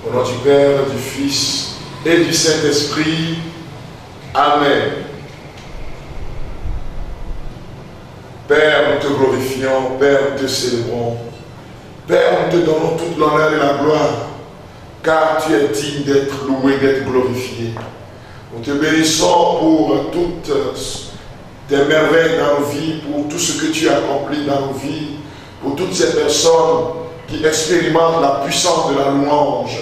Au nom du Père, du Fils et du Saint-Esprit. Amen. Père, nous te glorifions, Père, nous te célébrons. Père, nous te donnons toute l'honneur et la gloire, car tu es digne d'être loué, d'être glorifié. Nous te bénissons pour toutes tes merveilles dans nos vies, pour tout ce que tu as accompli dans nos vies, pour toutes ces personnes qui expérimentent la puissance de la louange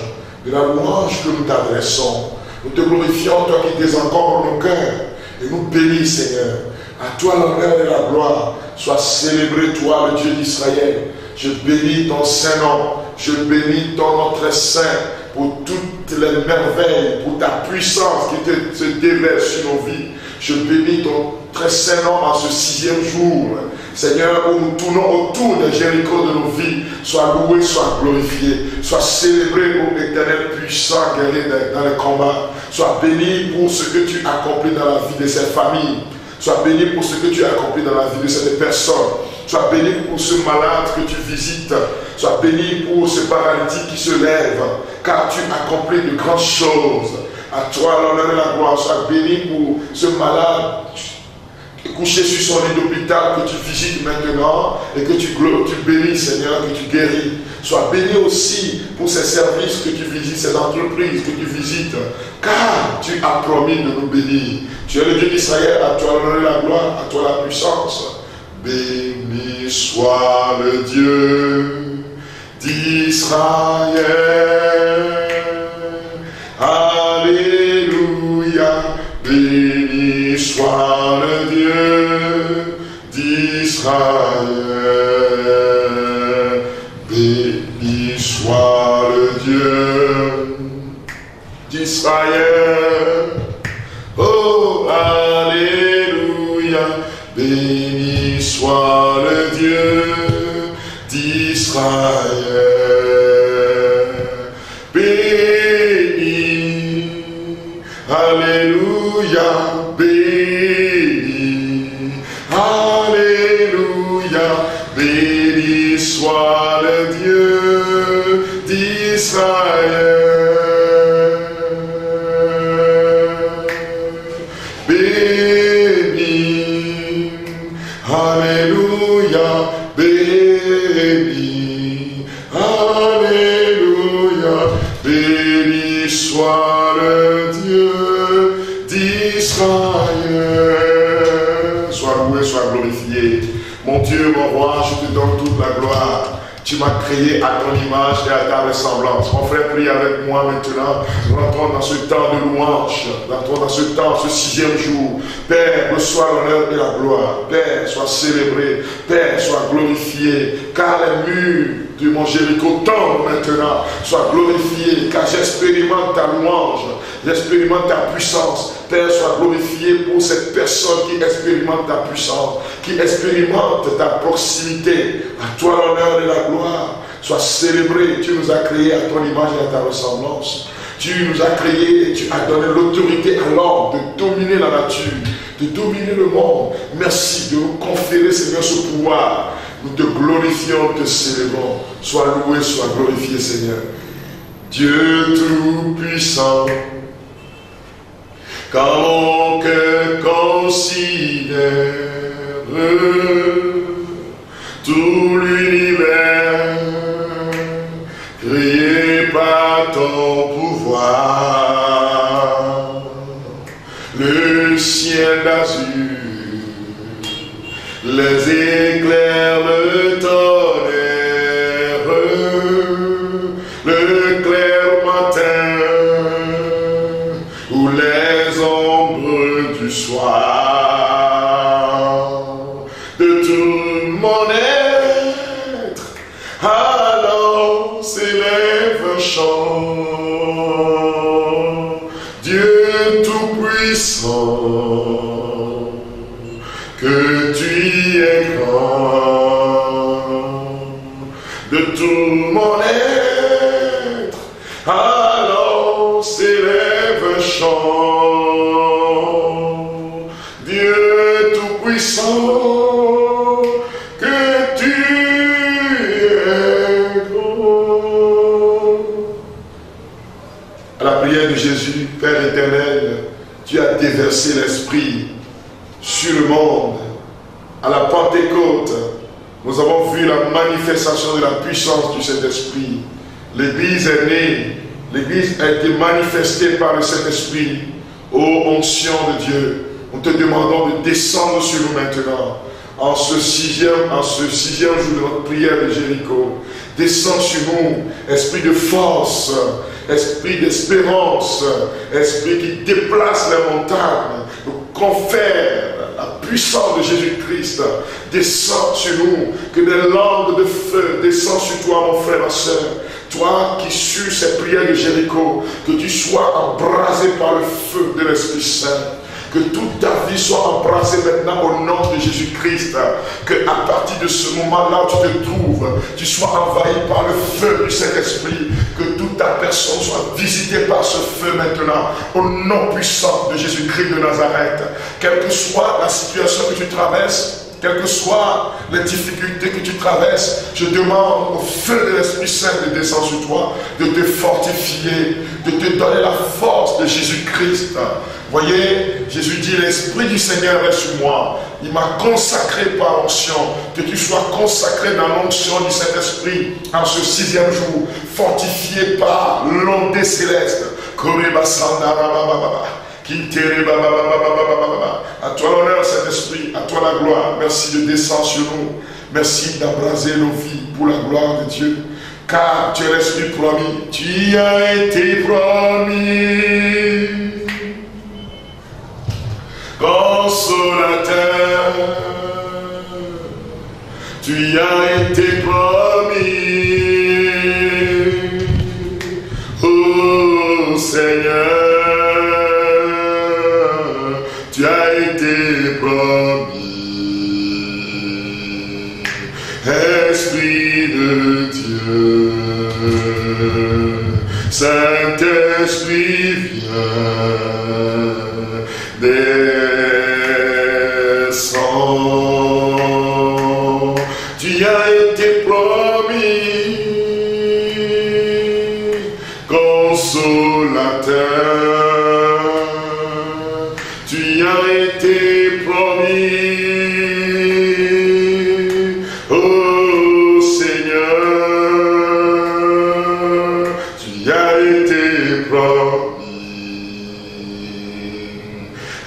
que nous t'adressons. Nous te glorifions, toi qui désencombre nos cœurs, et nous bénis, Seigneur. À toi l'honneur et la gloire. Sois célébré, toi, le Dieu d'Israël. Je bénis ton Saint-Nom. Je bénis ton nom très saint pour toutes les merveilles, pour ta puissance qui se déverse sur nos vies. Je bénis ton très saint nom en ce 6e jour. Seigneur, où nous tournons autour de Jéricho de nos vies. Sois loué, sois glorifié. Sois célébré, ô Éternel puissant, guerrier dans les combats. Sois béni pour ce que tu accomplis dans la vie de cette famille. Sois béni pour ce que tu as accompli dans la vie de cette personne. Sois béni pour ce malade que tu visites. Sois béni pour ce paralytique qui se lève. Car tu accomplis de grandes choses. À toi l'honneur et la gloire. Sois béni pour ce malade couché sur son lit d'hôpital que tu visites maintenant et que tu bénis, Seigneur, que tu guéris. Sois béni aussi pour ces services que tu visites, ces entreprises que tu visites, car tu as promis de nous bénir. Tu es le Dieu d'Israël, à toi l'honneur et la gloire, à toi la puissance. Béni soit le Dieu d'Israël. Alléluia. Béni soit le Dieu d'Israël. Béni soit le Dieu d'Israël. Oh, alléluia. Béni soit le Dieu d'Israël. Béni, alléluia, béni, alléluia, béni soit le Dieu d'Israël. Béni, alléluia, béni, alléluia, béni soit le Dieu d'Israël. Sois loué, sois glorifié. Mon Dieu, mon roi, je te donne toute la gloire. Tu m'as créé à ton image et à ta ressemblance. Mon frère, prie avec moi maintenant. Nous rentrons dans ce temps de louange. Nous rentrons dans ce temps, ce 6e jour. Père, reçois l'honneur et la gloire. Père, sois célébré. Père, sois glorifié. Car les murs de mon Jéricho tombent maintenant. Sois glorifié. Car j'expérimente ta louange. J'expérimente ta puissance. Père, sois glorifié pour cette personne qui expérimente ta puissance, qui expérimente ta proximité. À toi l'honneur et la gloire. Sois célébré. Tu nous as créés à ton image et à ta ressemblance. Tu nous as créés et tu as donné l'autorité à l'homme de dominer la nature, de dominer le monde. Merci de nous conférer, Seigneur, ce pouvoir. Nous te glorifions, te célébrons. Sois loué, sois glorifié, Seigneur. Dieu tout-puissant, quand mon cœur considère tout l'univers créé par ton pouvoir, le ciel d'azur, les éclairs, le tonnerre, le clair matin ou les ombres du soir, de tout mon être, alors s'élève un chant. Dieu tout-puissant, que tu es grand, de tout mon être, alors s'élève un chant. Dieu tout-puissant, que tu es grand. Père éternel, tu as déversé l'Esprit sur le monde. À la Pentecôte, nous avons vu la manifestation de la puissance du Saint-Esprit. L'Église est née, l'Église a été manifestée par le Saint-Esprit. Ô onction de Dieu, nous te demandons de descendre sur nous maintenant. En ce sixième jour de notre prière de Jéricho, descends sur nous, esprit de force, esprit d'espérance, esprit qui déplace les montagnes, nous confère la puissance de Jésus-Christ, descend sur nous, que des langues de feu descendent sur toi, mon frère, ma soeur. Toi qui suis ces prières de Jéricho, que tu sois embrasé par le feu de l'Esprit Saint. Que toute ta vie soit embrassée maintenant au nom de Jésus-Christ. Que à partir de ce moment-là où tu te trouves, tu sois envahi par le feu du Saint-Esprit. Que toute ta personne soit visitée par ce feu maintenant. Au nom puissant de Jésus-Christ de Nazareth. Quelle que soit la situation que tu traverses, quelles que soient les difficultés que tu traverses, je demande au feu de l'Esprit Saint de descendre sur toi, de te fortifier, de te donner la force de Jésus-Christ. Voyez, Jésus dit, l'Esprit du Seigneur est sur moi. Il m'a consacré par onction. Que tu sois consacré dans l'onction du Saint-Esprit en ce sixième jour, fortifié par l'ondée céleste. À toi l'honneur, Saint-Esprit, à toi la gloire. Merci de descendre sur nous. Merci d'abraser nos vies pour la gloire de Dieu. Car tu es l'Esprit promis. Tu as été promis. Consolateur, tu as été promis. Oh Seigneur, tu as été promis. Esprit de Dieu, Saint-Esprit vient. Descends, tu as été promis, consolateur, tu as été promis, oh Seigneur, tu as été promis.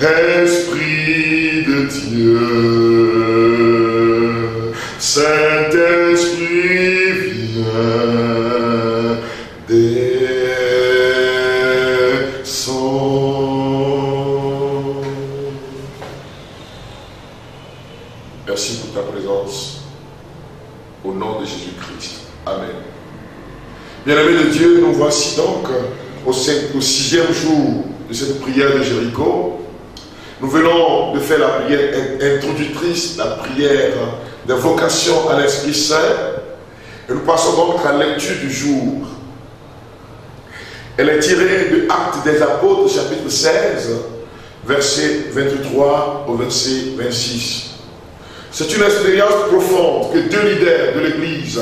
Esprit de Dieu, Saint-Esprit vient, descend. Merci pour ta présence, au nom de Jésus-Christ. Amen. Bien-aimés de Dieu, nous voici donc au sixième jour de cette prière de Jéricho. Nous venons de faire la prière introductrice, la prière d'invocation à l'Esprit Saint. Et nous passons donc à la lecture du jour. Elle est tirée de Actes des Apôtres, chapitre 16, verset 23 au verset 26. C'est une expérience profonde que deux leaders de l'Église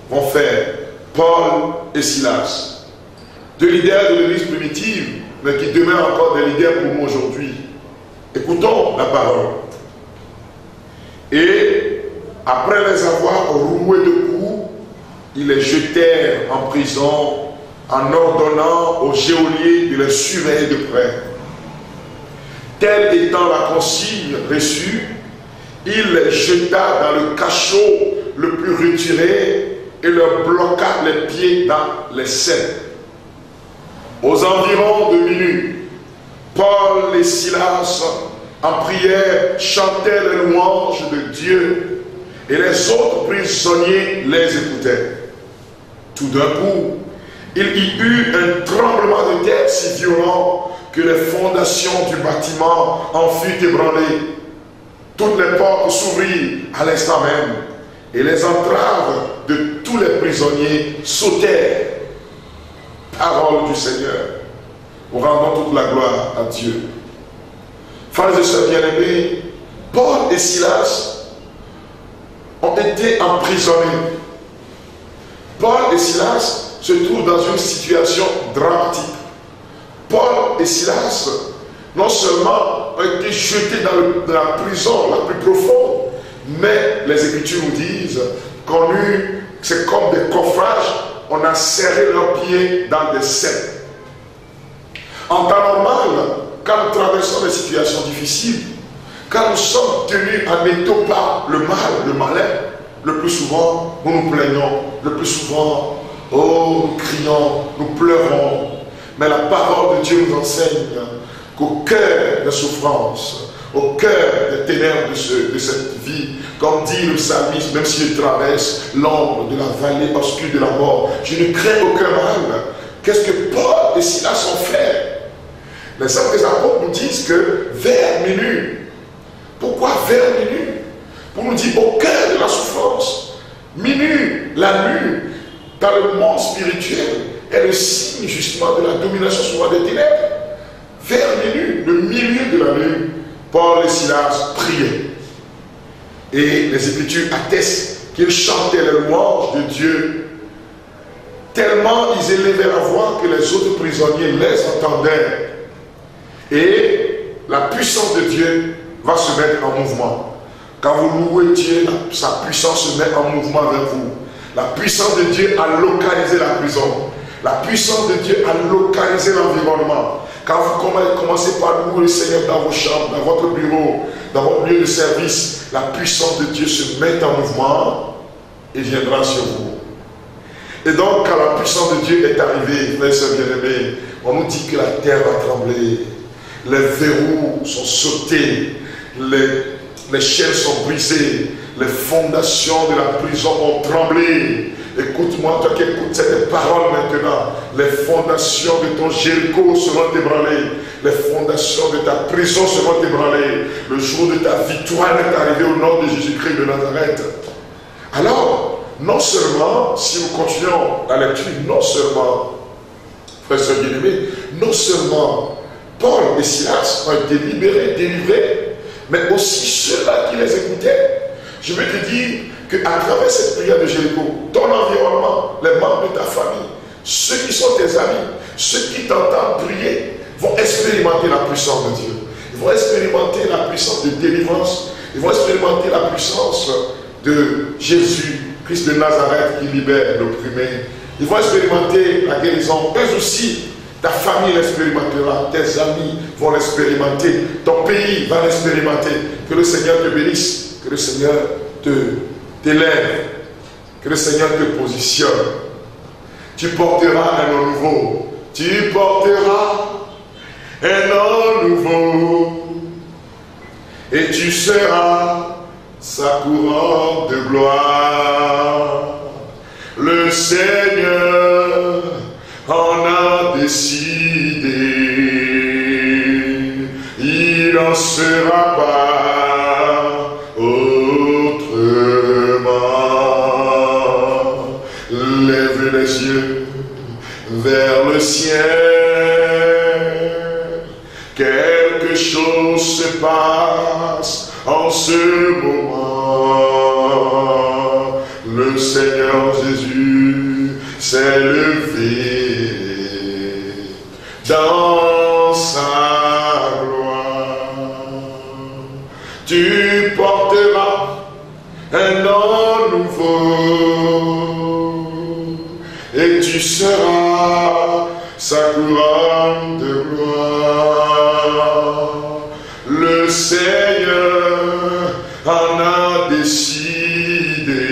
vont faire, Paul et Silas. Deux leaders de l'Église primitive, mais qui demeurent encore des leaders pour nous aujourd'hui. Écoutons la parole. Et après les avoir roués de coups, ils les jetèrent en prison en ordonnant aux geôliers de les surveiller de près. Telle étant la consigne reçue, il les jeta dans le cachot le plus retiré et leur bloqua les pieds dans les selles. Aux environs de minuit, Paul et Silas, en prière, chantaient les louanges de Dieu et les autres prisonniers les écoutaient. Tout d'un coup, il y eut un tremblement de terre si violent que les fondations du bâtiment en furent ébranlées. Toutes les portes s'ouvrirent à l'instant même et les entraves de tous les prisonniers sautèrent. Parole du Seigneur. Nous rendons toute la gloire à Dieu. Frères et sœurs bien-aimés, Paul et Silas ont été emprisonnés. Paul et Silas se trouvent dans une situation dramatique. Paul et Silas, non seulement ont été jetés dans la prison la plus profonde, mais les Écritures nous disent qu'on eut, c'est comme des coffrages, on a serré leurs pieds dans des ceps. En temps normal, quand nous traversons des situations difficiles, quand nous sommes tenus en étau par le mal, le malin, le plus souvent, nous nous plaignons, le plus souvent, oh, nous crions, nous pleurons. Mais la parole de Dieu nous enseigne qu'au cœur des souffrances, au cœur des ténèbres de cette vie, comme dit le psalmiste, même si je traverse l'ombre de la vallée obscure de la mort, je ne crains aucun mal. Qu'est-ce que Paul et Silas ont fait? Les saints des apôtres nous disent que vers minuit. Pourquoi vers minuit? Pour nous dire au cœur de la souffrance. Minuit, la nuit, dans le monde spirituel, est le signe justement de la domination souvent des ténèbres. Vers minuit, le milieu de la nuit, Paul et Silas priaient. Et les Écritures attestent qu'ils chantaient les louanges de Dieu. Tellement ils élevaient la voix que les autres prisonniers les entendaient. Et la puissance de Dieu va se mettre en mouvement. Quand vous louez Dieu, sa puissance se met en mouvement vers vous. La puissance de Dieu a localisé la prison. La puissance de Dieu a localisé l'environnement. Quand vous commencez par louer le Seigneur dans vos chambres, dans votre bureau, dans votre lieu de service, la puissance de Dieu se met en mouvement et viendra sur vous. Et donc, quand la puissance de Dieu est arrivée, frères et sœurs bien-aimés, on nous dit que la terre va trembler, les verrous sont sautés, les chaînes sont brisées, les fondations de la prison ont tremblé. Écoute-moi, toi qui écoutes cette parole maintenant, les fondations de ton Jéricho seront ébranlées, les fondations de ta prison seront ébranlées. Le jour de ta victoire est arrivé au nom de Jésus-Christ de Nazareth. Alors, non seulement, si nous continuons la lecture, non seulement, frères et sœurs bien-aimés, non seulement Paul et Silas ont été libérés, délivrés, mais aussi ceux-là qui les écoutaient. Je veux te dire qu'à travers cette prière de Jéricho, ton environnement, les membres de ta famille, ceux qui sont tes amis, ceux qui t'entendent prier, vont expérimenter la puissance de Dieu. Ils vont expérimenter la puissance de délivrance. Ils vont expérimenter la puissance de Jésus, Christ de Nazareth qui libère l'opprimé. Ils vont expérimenter la guérison. Eux aussi, ta famille l'expérimentera, tes amis vont l'expérimenter, ton pays va l'expérimenter. Que le Seigneur te bénisse, que le Seigneur t'élève, que le Seigneur te positionne. Tu porteras un nom nouveau. Tu porteras un nom nouveau. Et tu seras sa couronne de gloire. Le Seigneur en a décidé. Il n'en sera pas autrement. Lève les yeux vers le ciel. Quelque chose se passe en ce moment. Le Seigneur Jésus s'est levé dans sa gloire. Tu porteras un nom nouveau et tu seras sa couronne de gloire. Le Seigneur en a décidé.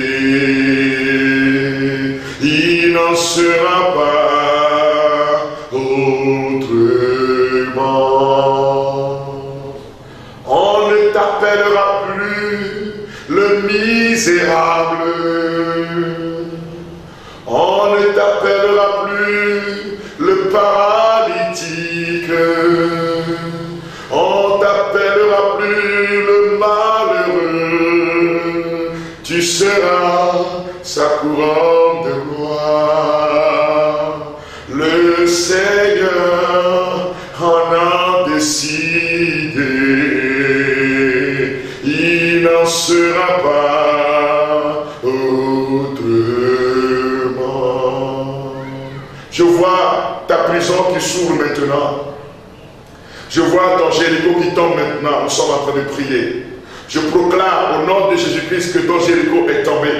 Il n'en sera pas autrement. On ne t'appellera plus le misérable. On ne t'appellera plus le paralytique. On t'appellera plus le malheureux. Tu seras sa couronne de gloire. Le Seigneur en a décidé. Il n'en sera pas autrement. Je vois ta prison qui s'ouvre maintenant. Je vois ton Jéricho qui tombe maintenant. Nous sommes en train de prier. Je proclame au nom de Jésus-Christ que ton Jéricho est tombé.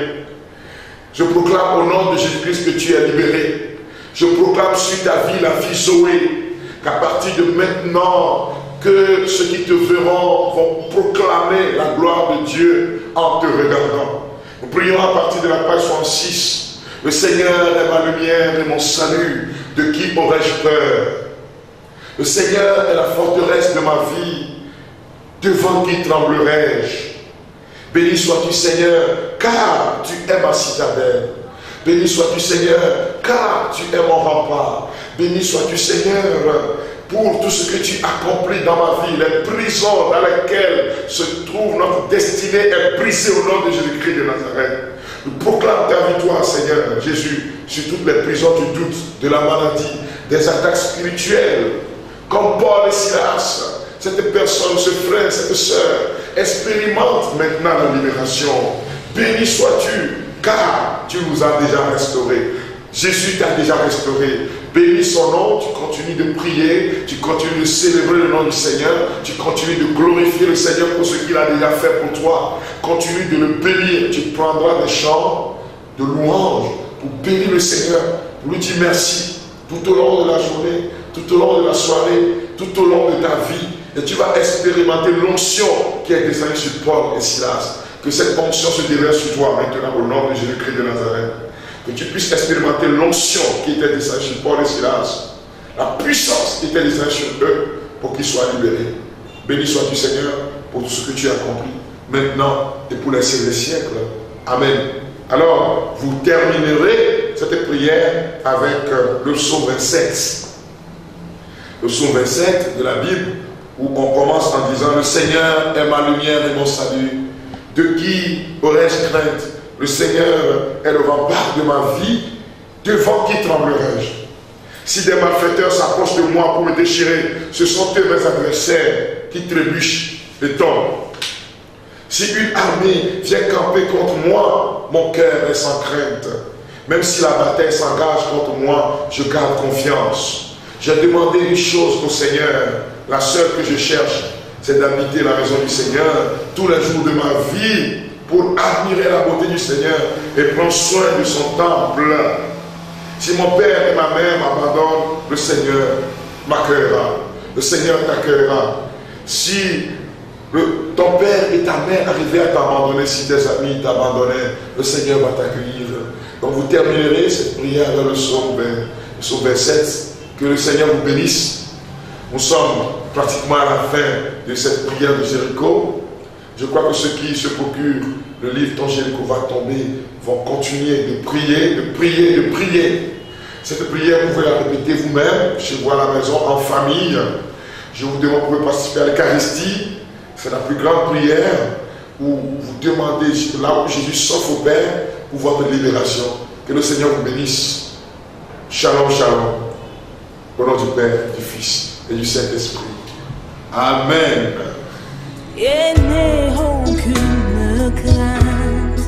Je proclame au nom de Jésus-Christ que tu es libéré. Je proclame sur ta vie, la fille Zoé, qu'à partir de maintenant, que ceux qui te verront vont proclamer la gloire de Dieu en te regardant. Nous prions à partir de la page 66. Le Seigneur est ma lumière et mon salut. De qui aurais-je peur? Le Seigneur est la forteresse de ma vie. Devant qui tremblerai-je? Béni sois-tu Seigneur, car tu es ma citadelle. Béni sois-tu Seigneur, car tu es mon rempart. Béni sois-tu Seigneur, pour tout ce que tu accomplis dans ma vie. Les prisons dans lesquelles se trouve notre destinée est brisée au nom de Jésus-Christ de Nazareth. Nous proclamons ta victoire, Seigneur Jésus, sur toutes les prisons du doute, de la maladie, des attaques spirituelles, comme Paul et Silas. Cette personne, ce frère, cette soeur, expérimente maintenant la libération. Béni sois-tu, car tu nous as déjà restaurés. Jésus t'a déjà restauré. Bénis son nom, tu continues de prier, tu continues de célébrer le nom du Seigneur, tu continues de glorifier le Seigneur pour ce qu'il a déjà fait pour toi. Continue de le bénir, tu prendras des chants de louange pour bénir le Seigneur, pour lui dire merci tout au long de la journée, tout au long de la soirée, tout au long de ta vie. Et tu vas expérimenter l'onction qui est descendue sur Paul et Silas. Que cette onction se déverse sur toi maintenant au nom de Jésus-Christ de Nazareth. Que tu puisses expérimenter l'onction qui était descendue sur Paul et Silas. La puissance qui était descendue sur eux pour qu'ils soient libérés. Béni sois-tu Seigneur pour tout ce que tu as accompli maintenant et pour les siècles des siècles. Amen. Alors, vous terminerez cette prière avec le psaume 27. Le psaume 27 de la Bible, où on commence en disant: le Seigneur est ma lumière et mon salut. De qui aurais-je crainte? Le Seigneur est le rempart de ma vie. Devant qui tremblerai-je? Si des malfaiteurs s'approchent de moi pour me déchirer, ce sont eux mes adversaires qui trébuchent et tombent. Si une armée vient camper contre moi, mon cœur est sans crainte. Même si la bataille s'engage contre moi, je garde confiance. J'ai demandé une chose au Seigneur, la seule que je cherche, c'est d'habiter la maison du Seigneur tous les jours de ma vie pour admirer la beauté du Seigneur et prendre soin de son temple. Si mon père et ma mère m'abandonnent, le Seigneur m'accueillera. Le Seigneur t'accueillera. Si ton père et ta mère arrivaient à t'abandonner, si tes amis t'abandonnaient, le Seigneur va t'accueillir. Donc vous terminerez cette prière dans le psaume 27. Que le Seigneur vous bénisse. Nous sommes pratiquement à la fin de cette prière de Jéricho. Je crois que ceux qui se procurent le livre Ton Jéricho va tomber vont continuer de prier, de prier, de prier. Cette prière, vous pouvez la répéter vous-même, chez vous à la maison, en famille. Je vous demande, vous pouvez participer à l'Eucharistie. C'est la plus grande prière où vous demandez, là où Jésus s'offre au Père, pour votre libération. Que le Seigneur vous bénisse. Shalom, shalom. Au nom du Père, du Fils et du Saint-Esprit. Amen. Et n'aie aucune crainte.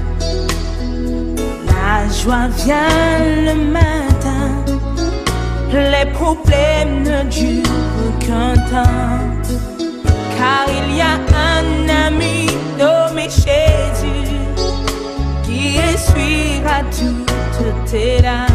La joie vient le matin. Les problèmes ne durent qu'un temps. Car il y a un ami nommé Jésus qui essuiera toutes tes larmes.